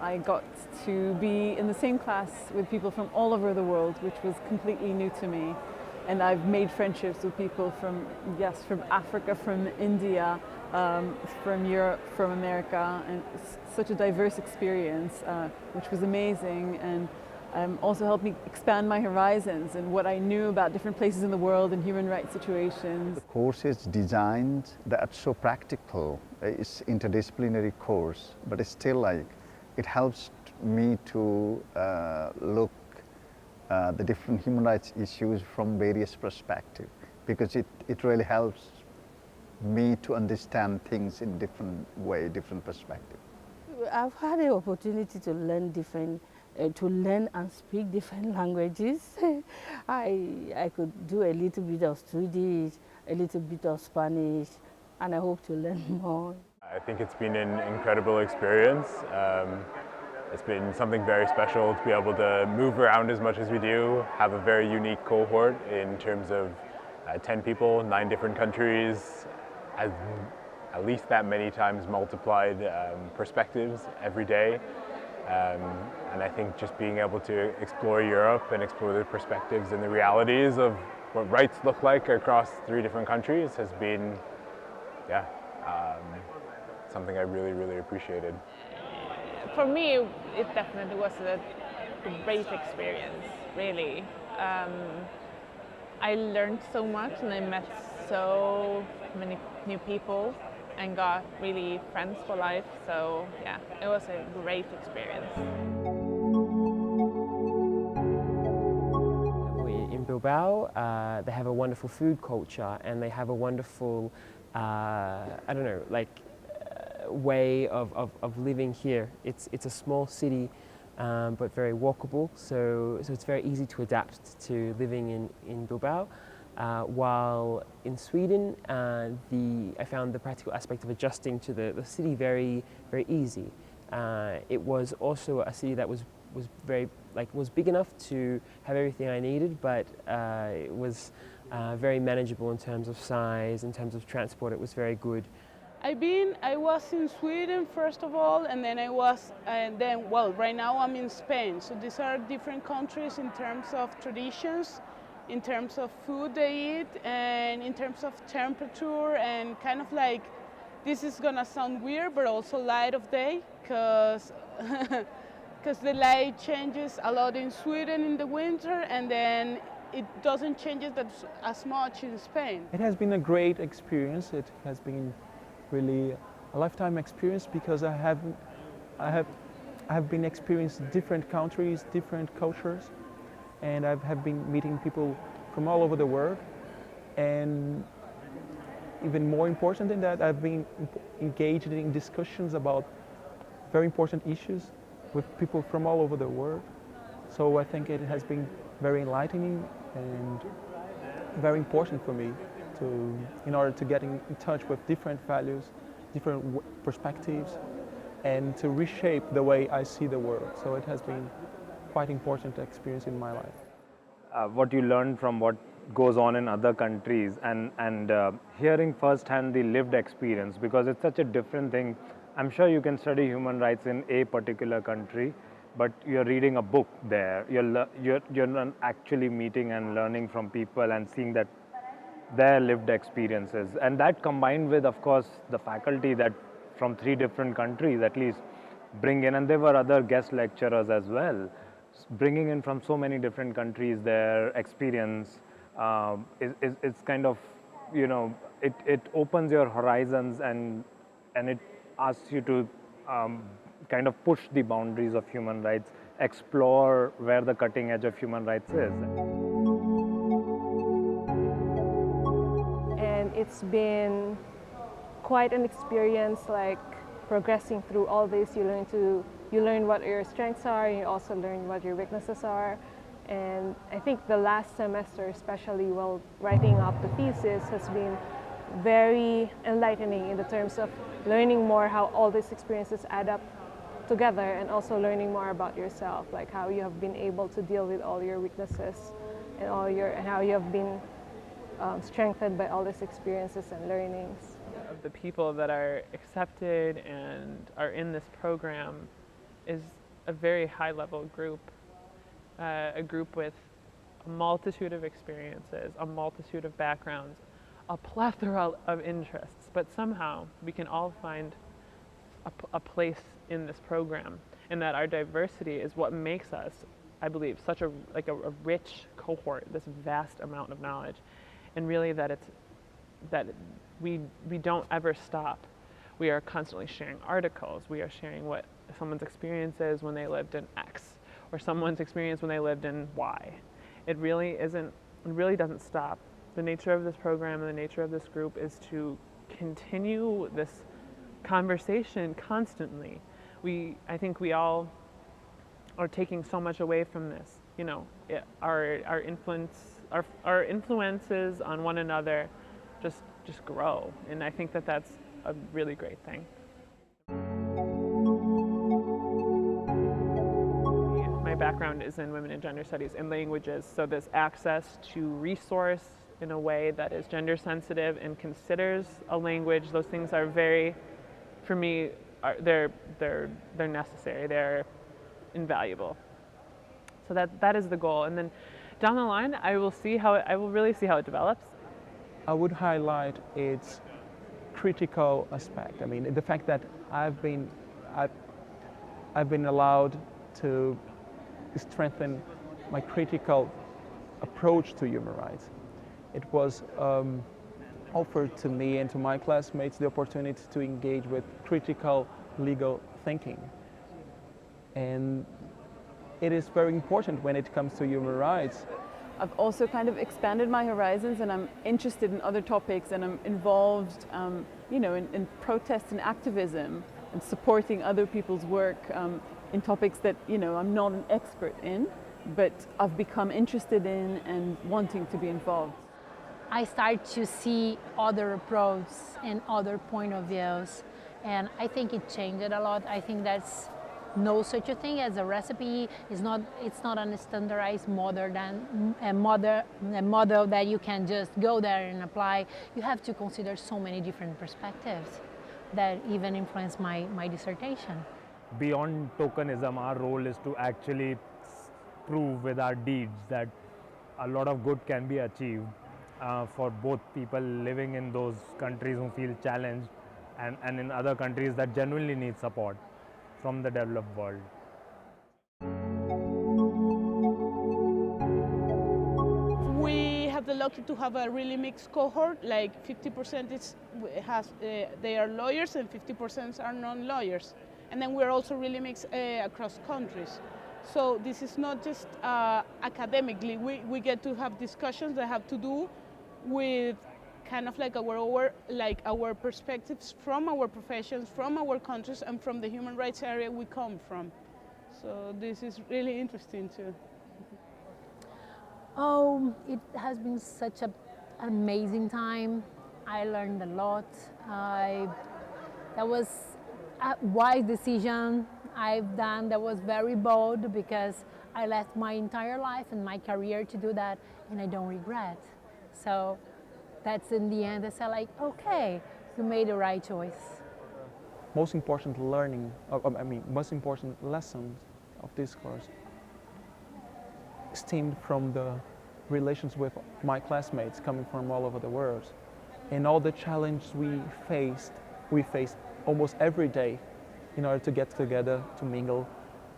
I got to be in the same class with people from all over the world, which was completely new to me. And I've made friendships with people from Africa, from India, from Europe, from America, and such a diverse experience, which was amazing, and also helped me expand my horizons and what I knew about different places in the world and human rights situations. The course is designed that's so practical. It's interdisciplinary course, but it's still like it helps me to look the different human rights issues from various perspectives, because it really helps me to understand things in different way, different perspective. I've had the opportunity to learn and speak different languages. I could do a little bit of Swedish, a little bit of Spanish, and I hope to learn more. I think it's been an incredible experience. It's been something very special to be able to move around as much as we do, have a very unique cohort in terms of 10 people, 9 different countries, at least that many times multiplied perspectives every day. And I think just being able to explore Europe and explore the perspectives and the realities of what rights look like across 3 different countries has been, something I really, really appreciated. For me, it definitely was a great experience, really. I learned so much and I met so many new people and got really friends for life, so yeah, it was a great experience. In Bilbao, they have a wonderful food culture and they have a wonderful, way of living here. It's a small city, but very walkable, so it's very easy to adapt to living in Bilbao. While in Sweden, I found the practical aspect of adjusting to the city very, very easy. It was also a city that was big enough to have everything I needed, but it was very manageable in terms of size, in terms of transport. It was very good. I was in Sweden first of all, and then right now I'm in Spain. So these are different countries in terms of traditions, in terms of food they eat, and in terms of temperature, and kind of like, this is gonna sound weird, but also light of day, because the light changes a lot in Sweden in the winter, and then it doesn't change it as much in Spain. It has been a great experience. It has been really a lifetime experience, because I have been experiencing different countries, different cultures, and I have been meeting people from all over the world. And even more important than that, I've been engaged in discussions about very important issues with people from all over the world. So I think it has been very enlightening and very important for me in order to get in touch with different values, different perspectives, and to reshape the way I see the world. So it has been quite important experience in my life. What you learn from what goes on in other countries, and hearing firsthand the lived experience, because it's such a different thing. I'm sure you can study human rights in a particular country, but you're reading a book there. You're not actually meeting and learning from people and seeing that their lived experiences, and that combined with, of course, the faculty that from 3 different countries at least bring in, and there were other guest lecturers as well, bringing in from so many different countries their experience is kind of, it opens your horizons, and it asks you to kind of push the boundaries of human rights, explore where the cutting edge of human rights is. And it's been quite an experience, like progressing through all this. You learn what your strengths are, and you also learn what your weaknesses are. And I think the last semester, especially while writing up the thesis, has been very enlightening in the terms of learning more how all these experiences add up together, and also learning more about yourself, like how you have been able to deal with all your weaknesses and how you have been strengthened by all these experiences and learnings. Of the people that are accepted and are in this program, is a very high-level group, a group with a multitude of experiences, a multitude of backgrounds, a plethora of interests, but somehow we can all find a place in this program, and that our diversity is what makes us, I believe, such a rich cohort, this vast amount of knowledge, and really that we don't ever stop. We are constantly sharing articles. We are sharing what someone's experience is when they lived in X, or someone's experience when they lived in Y. It really doesn't stop. The nature of this program and the nature of this group is to continue this conversation constantly. I think we all are taking so much away from this. You know, our influences on one another just grow, and I think that that's a really great thing. My background is in women and gender studies and languages, so this access to resource in a way that is gender sensitive and considers a language, those things are very, for me, they're necessary, they're invaluable. So that is the goal, and then down the line I will really see how it develops. I would highlight its critical aspect. I mean, the fact that I've been allowed to strengthen my critical approach to human rights. It was offered to me and to my classmates the opportunity to engage with critical legal thinking. And it is very important when it comes to human rights. I've also kind of expanded my horizons, and I'm interested in other topics, and I'm involved in protest and activism and supporting other people's work in topics that I'm not an expert in, but I've become interested in and wanting to be involved. I start to see other approaches and other point of views, and I think it changed a lot. I think that's no such a thing as a recipe. It's not a standardized model that you can just go there and apply. You have to consider so many different perspectives that even influence my dissertation. Beyond tokenism, our role is to actually prove with our deeds that a lot of good can be achieved for both people living in those countries who feel challenged and in other countries that genuinely need support from the developed world. We have the lucky to have a really mixed cohort, like 50% they are lawyers and 50% are non-lawyers. And then we're also really mixed across countries. So this is not just academically, we get to have discussions that have to do with kind of like our perspectives from our professions, from our countries, and from the human rights area we come from. So this is really interesting too. Oh, it has been such an amazing time. I learned a lot. That was a wise decision I've done. That was very bold because I left my entire life and my career to do that, and I don't regret. So that's in the end, I said like, okay, you made the right choice. Most important most important lessons of this course stemmed from the relations with my classmates coming from all over the world, and all the challenges we faced almost every day in order to get together, to mingle,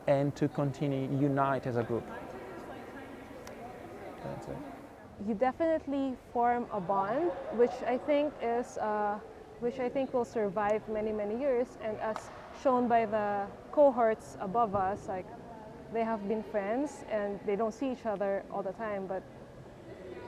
and to continue unite as a group. That's it. You definitely form a bond, which I think will survive many, many years. And as shown by the cohorts above us, like they have been friends and they don't see each other all the time, but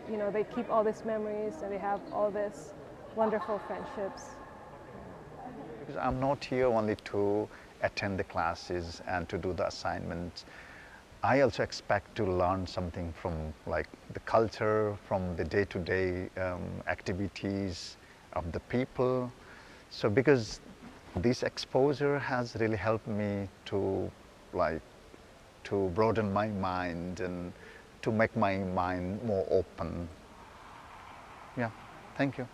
they keep all these memories and they have all these wonderful friendships. Because I'm not here only to attend the classes and to do the assignments. I also expect to learn something from like the culture, from the day-to-day activities of the people. So because this exposure has really helped me to broaden my mind and to make my mind more open. Yeah, thank you.